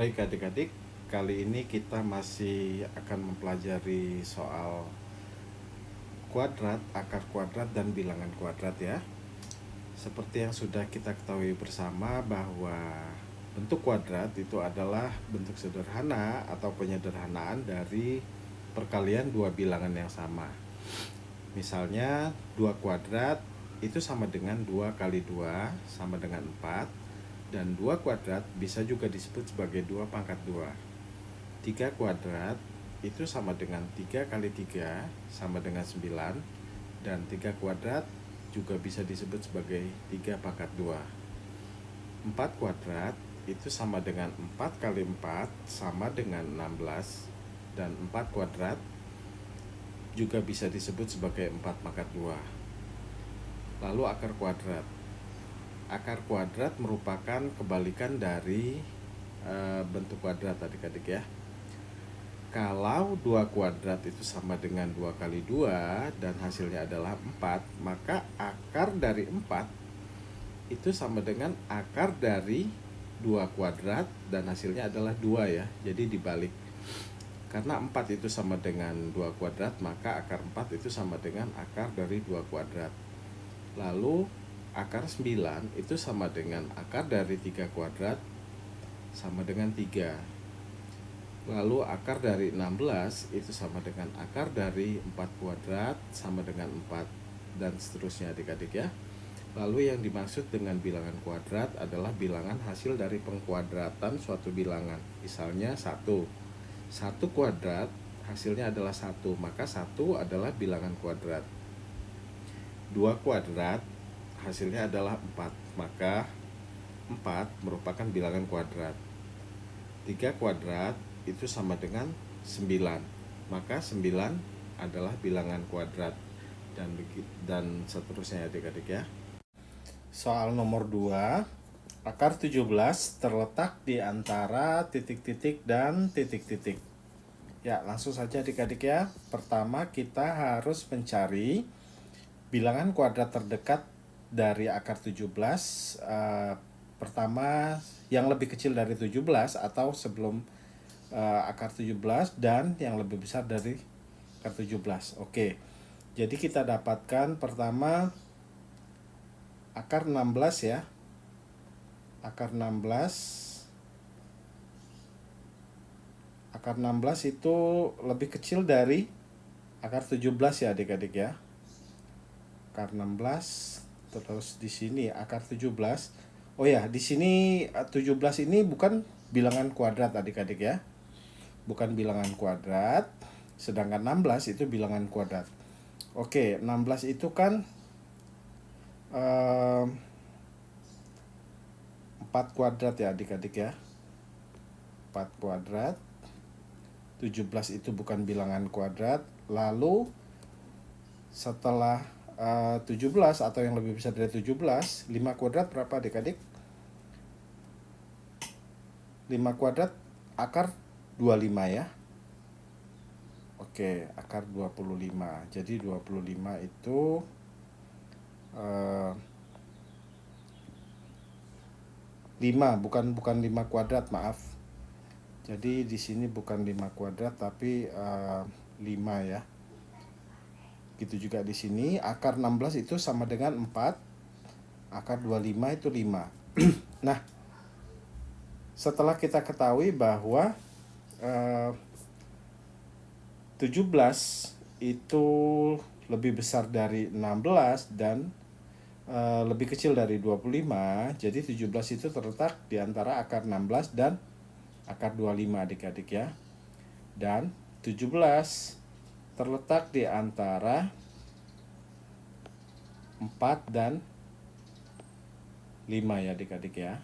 Baik adik-adik, kali ini kita masih akan mempelajari soal kuadrat, akar kuadrat, dan bilangan kuadrat ya. Seperti yang sudah kita ketahui bersama bahwa bentuk kuadrat itu adalah bentuk sederhana atau penyederhanaan dari perkalian dua bilangan yang sama. Misalnya 2 kuadrat itu sama dengan 2 kali 2 sama dengan 4. Dan 2 kuadrat bisa juga disebut sebagai 2 pangkat 2. 3 kuadrat itu sama dengan 3 kali 3 sama dengan 9. Dan 3 kuadrat juga bisa disebut sebagai 3 pangkat 2. 4 kuadrat itu sama dengan 4 kali 4 sama dengan 16. Dan 4 kuadrat juga bisa disebut sebagai 4 pangkat 2. Lalu akar kuadrat. Akar kuadrat merupakan kebalikan dari bentuk kuadrat adik-adik ya. Kalau 2 kuadrat itu sama dengan 2 kali 2 dan hasilnya adalah 4, maka akar dari 4 itu sama dengan akar dari 2 kuadrat dan hasilnya adalah 2 ya. Jadi dibalik. Karena 4 itu sama dengan 2 kuadrat, maka akar 4 itu sama dengan akar dari 2 kuadrat. Lalu akar 9 itu sama dengan akar dari 3 kuadrat sama dengan 3. Lalu akar dari 16 itu sama dengan akar dari 4 kuadrat sama dengan 4. Dan seterusnya adik-adik ya. Lalu yang dimaksud dengan bilangan kuadrat adalah bilangan hasil dari pengkuadratan suatu bilangan. Misalnya 1 kuadrat hasilnya adalah 1, maka 1 adalah bilangan kuadrat. 2 kuadrat hasilnya adalah 4, maka 4 merupakan bilangan kuadrat. 3 kuadrat itu sama dengan 9, maka 9 adalah bilangan kuadrat. Dan seterusnya adik-adik ya. Soal nomor 2, akar 17 terletak di antara titik-titik dan titik-titik. Ya, langsung saja adik-adik ya. Pertama kita harus mencari bilangan kuadrat terdekat dari akar 17. Pertama yang lebih kecil dari 17 atau sebelum akar 17 dan yang lebih besar dari akar 17. Oke. Jadi kita dapatkan pertama akar 16 ya. Akar 16 itu lebih kecil dari akar 17 ya adik-adik ya. Akar 16, terus di sini akar 17. Oh ya, di sini 17 ini bukan bilangan kuadrat adik-adik ya. Bukan bilangan kuadrat, sedangkan 16 itu bilangan kuadrat. Oke, 16 itu kan 4 kuadrat ya adik-adik ya. 4 kuadrat. 17 itu bukan bilangan kuadrat. Lalu setelah 17 atau yang lebih besar dari 17, 5 kuadrat berapa adik-adik? 5 kuadrat akar 25 ya. Oke, akar 25. Jadi 25 itu 5, bukan 5 kuadrat, maaf. Jadi di sini bukan 5 kuadrat tapi 5 ya. Gitu juga di sini akar 16 itu sama dengan 4. Akar 25 itu 5. Nah, setelah kita ketahui bahwa 17 itu lebih besar dari 16 dan lebih kecil dari 25, jadi 17 itu terletak di antara akar 16 dan akar 25 adik-adik ya. Dan 17 terletak di antara 4 dan 5 ya adik-adik ya.